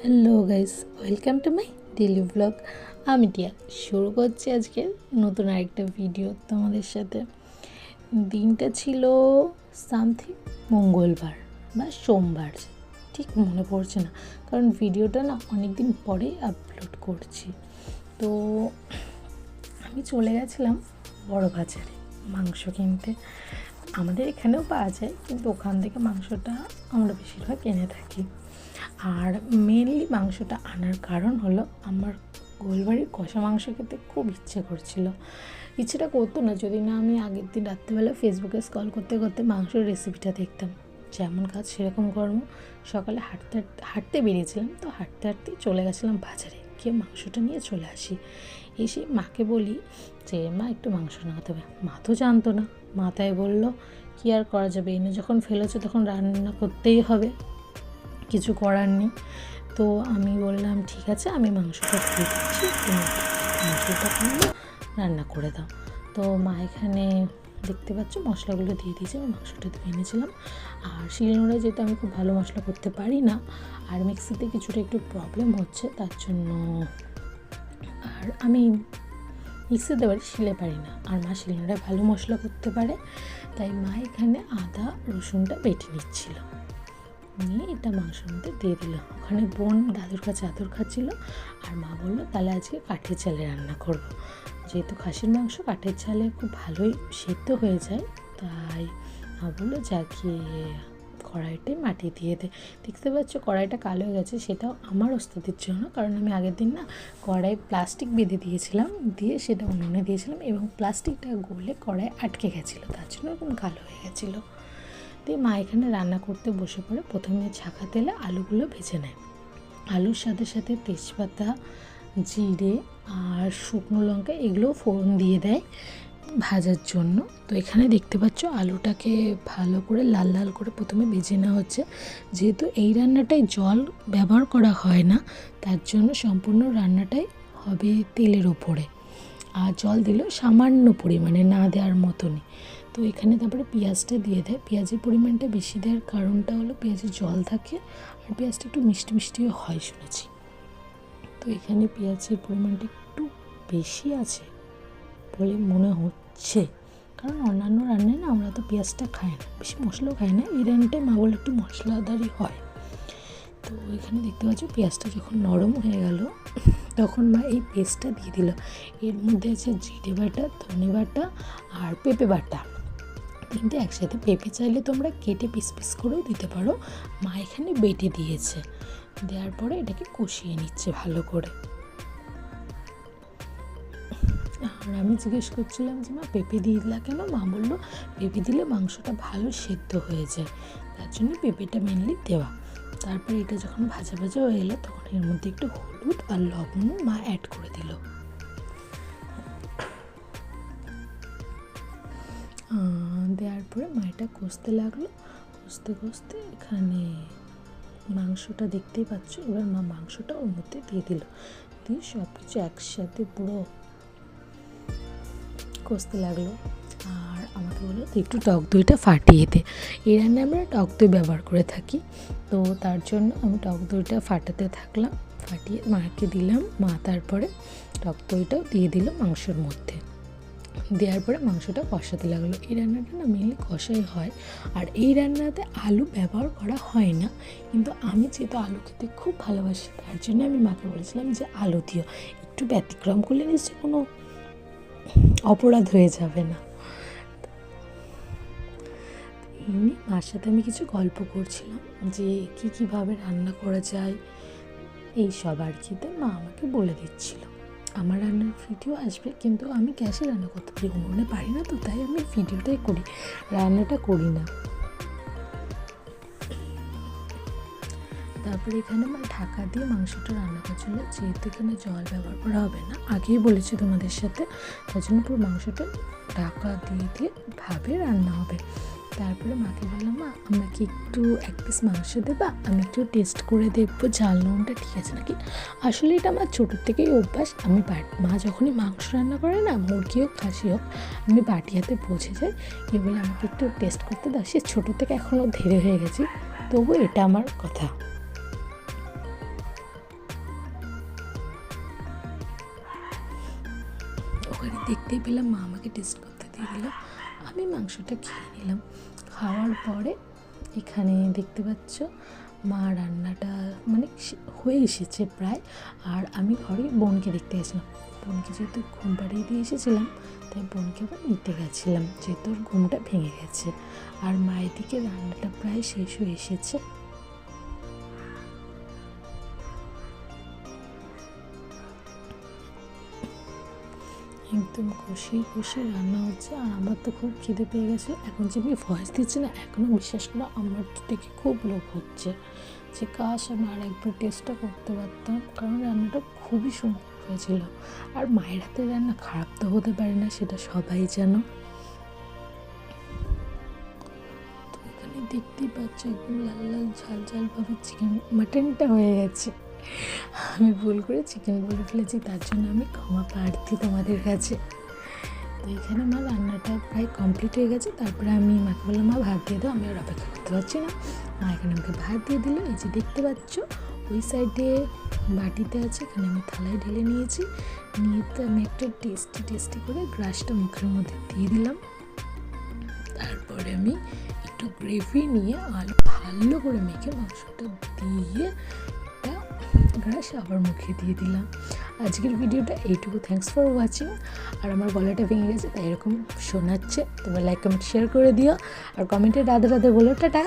Hello guys, welcome to my daily blog. আমি টিয়া শুরু করছি আজকে নতুন আরেকটা ভিডিও তোমাদের সাথে। দিনটা ছিল সামথিং মঙ্গলবার বা সোমবার, ঠিক মনে পড়ছে না, কারণ ভিডিওটা না অনেক দিন পরেই আপলোড করছি। তো আমি চলে গেছিলাম বড় বাজারে মাংস কিনতে। আমাদের এখানেও পাওয়া যায়, কিন্তু ওখান থেকে মাংসটা আমরা বেশিরভাগ কিনে থাকি। আর মেনলি মাংসটা আনার কারণ হলো আমার গোলবাড়ির কষা মাংস খেতে খুব ইচ্ছে করছিল। ইচ্ছেটা করতো না যদি না আমি আগের দিন রাত্রিবেলা ফেসবুকে স্ক্রল করতে করতে মাংসের রেসিপিটা দেখতাম। যেমন কাজ সেরকম কর্ম। সকালে হাঁটতে হাঁটতে বেরিয়েছিলাম, তো হাঁটতে হাঁটতেই চলে গেছিলাম বাজারে, গিয়ে মাংসটা নিয়ে চলে আসি। এসে মাকে বলি যে মা একটু মাংস নামাতে হবে। মা তো জানতো না, মা তাই বললো কী আর করা যাবে, এনে যখন ফেলেছে তখন রান্না করতেই হবে, কিছু করার নেই। তো আমি বললাম ঠিক আছে, আমি মাংসটা ধুয়ে দিচ্ছি, তুমি মাংসটা করলে রান্না করে দাও। তো মা এখানে দেখতে পাচ্ছ মশলাগুলো দিয়ে দিয়েছে। আমি মাংসটা ধুয়ে এনেছিলাম। আর শিলনোড়ায় যেহেতু আমি খুব ভালো মশলা করতে পারি না, আর মিক্সিতে কিছুটা একটু প্রবলেম হচ্ছে, তার জন্য আর আমি মিক্সিতে পারি, শিলে পারি না। আর মা শিলনোড়ায় ভালো মশলা করতে পারে, তাই মা এখানে আদা রসুনটা বেটে নিচ্ছিল, নিয়ে এটা মাংসের মধ্যে দিয়ে দিল। ওখানে বোন দাদুর কাছে আদর খাচ্ছিল, আর মা বললো তাহলে আজকে কাঠের চালে রান্না করব। যেহেতু খাসির মাংস কাঠের চালে খুব ভালোই সেদ্ধ হয়ে যায়, তাই মা বললো যাকে কড়াইটাই মাটি দিয়ে দে। দেখতে পাচ্ছ কড়াইটা কালো হয়ে গেছে, সেটাও আমার ওস্তাদের জন্য, কারণ আমি আগের দিন না কড়াই প্লাস্টিক বেঁধে দিয়েছিলাম, দিয়ে সেটা উনুনে দিয়েছিলাম এবং প্লাস্টিকটা গলে কড়াই আটকে গেছিলো, তার জন্য এরকম কালো হয়ে গেছিলো। দিয়ে মা এখানে রান্না করতে বসে পড়ে। প্রথমে ছাকা তেলে আলুগুলো ভেজে নেয়। আলুর সাথে সাথে তেজপাতা, জিরে আর শুকনো লঙ্কা এগুলোও ফোড়ন দিয়ে দেয় ভাজার জন্য। তো এখানে দেখতে পাচ্ছ আলুটাকে ভালো করে লাল লাল করে প্রথমে ভেজে নেওয়া হচ্ছে। যেহেতু এই রান্নাটায় জল ব্যবহার করা হয় না, তার জন্য সম্পূর্ণ রান্নাটাই হবে তেলের ওপরে, আর জল দিলেও সামান্য পরিমাণে, না দেওয়ার মতনই। তো এখানে তারপরে পেঁয়াজটা দিয়ে দেয়। পেঁয়াজের পরিমাণটা বেশি দেওয়ার কারণটা হলো পেঁয়াজে জল থাকে, আর পেঁয়াজটা একটু মিষ্টি মিষ্টিও হয় শুনেছি। তো এখানে পেঁয়াজের পরিমাণটা একটু বেশি আছে বলে মনে হচ্ছে, কারণ অন্যান্য রান্নায় না আমরা তো পেঁয়াজটা খাই না, বেশি মশলাও খাই না। এই রান্নাটাই মা বলে একটু মশলাদারই হয়। তো এখানে দেখতে পাচ্ছ পেঁয়াজটা যখন নরম হয়ে গেল, তখন মা এই পেস্টটা দিয়ে দিল। এর মধ্যে আছে জিরে বাটা, ধনে বাটা আর পেঁপে বাটা, তিনটে একসাথে। পেঁপে চাইলে তোমরা কেটে পিস পিস করেও দিতে পারো, মা এখানে বেটে দিয়েছে। দেওয়ার পরে এটাকে কষিয়ে নিচ্ছে ভালো করে। আর আমি জিজ্ঞেস করছিলাম যে মা পেঁপে দিলা কেন? মা বললো পেঁপে দিলে মাংসটা ভালো সেদ্ধ হয়ে যায়, তার জন্য পেঁপেটা মেনলি দেওয়া। তারপরে এটা যখন ভাজা ভাজা হয়ে এলো, তখন এর মধ্যে একটু হলুদ আর লবণ মা অ্যাড করে দিল। দেওয়ার পরে মা এটা কষতে লাগলো। কষতে কষতে এখানে মাংসটা দেখতেই পাচ্ছ, এবার মা মাংসটা ওর মধ্যে দিয়ে দিল, দিয়ে সব কিছু একসাথে পুরো কষতে লাগলো। আর আমাকে বললো তুই একটু টক দইটা ফাটিয়ে দে। এই রান্নায় আমরা টক দই ব্যবহার করে থাকি, তো তার জন্য আমি টক দইটা ফাটাতে থাকলাম, ফাটিয়ে মাকে দিলাম। মা তারপরে টক দইটাও দিয়ে দিল মাংসের মধ্যে। দেওয়ার পরে মাংসটা কষাতে লাগলো। এই রান্নাটা না মেনলি কষাই হয়, আর এই রান্নাতে আলু ব্যবহার করা হয় না, কিন্তু আমি যেহেতু আলু খেতে খুব ভালোবাসি, তার জন্য আমি মাকে বলেছিলাম যে আলু দিও। একটু ব্যতিক্রম করলে নিশ্চয়ই কোনো অপরাধ হয়ে যাবে না। এমনি মার সাথে আমি কিছু গল্প করছিলাম যে কীভাবে রান্না করা যায় এই সব আর কিতে মা আমাকে বলে দিচ্ছিল। আমার রান্নার ভিডিও আসবে, কিন্তু আমি গ্যাসে রান্না করতে পারি, উনুনে পারি না, তো তাই আমি ভিডিওটাই করি, রান্নাটা করি না। তারপরে এখানে আমার ঢাকা দিয়ে মাংসটা রান্না করছিল। যেহেতু এখানে জল ব্যবহার করা হবে না, আগেই বলেছি তোমাদের সাথে, তার জন্য পুরো মাংসটা ঢাকা দিয়ে দিয়ে ভাবে রান্না হবে। তারপরে মাকে বললাম মা আমাকে একটু এক পিস মাংস দেবা, আমি একটু টেস্ট করে দেখবো ঝাল নুনটা ঠিক আছে নাকি। আসলে এটা আমার ছোটোর থেকেই অভ্যাস। আমি মা যখনই মাংস রান্না করে না, মুরগি হোক খাসি হোক, আমি বাটি হাতে পৌঁছে যাই, এ বলে আমাকে একটু টেস্ট করতে দাও। সে ছোটো থেকে এখনও ধীরে হয়ে গেছি, তবু এটা আমার কথা। পরে দেখতেই পেলাম মা আমাকে টেস্ট করতে দিয়ে দিল, আমি মাংসটা খেয়ে নিলাম। খাওয়ার পরে এখানে দেখতে পাচ্ছ মা রান্নাটা মানে হয়ে এসেছে প্রায়। আর আমি ঘরে বোনকে দেখতে গেছিলাম, বোনকে যেহেতু ঘুম পাড়িয়ে দিয়ে এসেছিলাম তাই বোনকে আবার নিতে গেছিলাম, যেহেতু ওর ঘুমটা ভেঙে গেছে। আর মায়ের দিকে রান্নাটা প্রায় শেষ হয়ে এসেছে। একদম কষিয়ে কষিয়ে রান্না হচ্ছে, আর আমার তো খুব খিদে পেয়ে গেছে। এখন যে আমি ভয়েস দিচ্ছি না, এখনও বিশ্বাস করো আমার দেখে খুব লোভ হচ্ছে যে কাশ আমি আর একবার টেস্টটা করতে পারতাম, কারণ রান্নাটা খুবই সুন্দর হয়েছিল। আর মায়ের হাতের রান্না খারাপ তো হতে পারে না, সেটা সবাই জানো। তো এখানে দেখতেই পাচ্ছ একদম লাল লাল ঝাল ঝালভাবে মাটনটা হয়ে গেছে। আমি ভুল করে চিকেন বলে ফেলেছি, তার জন্য আমি ক্ষমা প্রার্থী তোমাদের কাছে। তো এখানে মা রান্নাটা প্রায় কমপ্লিট হয়ে গেছে। তারপরে আমি মাকে বললাম মা ভাত দিয়ে দাও, আমি আর অপেক্ষা করতে পারছি না। মা এখানে আমাকে ভাত দিয়ে দিল। এই যে দেখতে পাচ্ছ ওই সাইডে বাটিতে আছে, এখানে আমি থালায় ঢেলে নিয়েছি। নিয়ে তো আমি একটা টেস্টি করে গ্রাসটা মুখের মধ্যে দিয়ে দিলাম। তারপরে আমি একটু গ্রেভি নিয়ে আলু ভালো করে মেখে মাংসটা দিয়ে গ্রাস আবার মুখে দিয়ে দিলাম। আজকের ভিডিওটা এইটুকু, থ্যাঙ্কস ফর ওয়াচিং। আর আমার গলাটা ভেঙে গেছে তাই এরকম শোনাচ্ছে, তোমরা লাইক কমেন্ট শেয়ার করে দিও, আর কমেন্টে রাধে রাধে বলো, টাটা।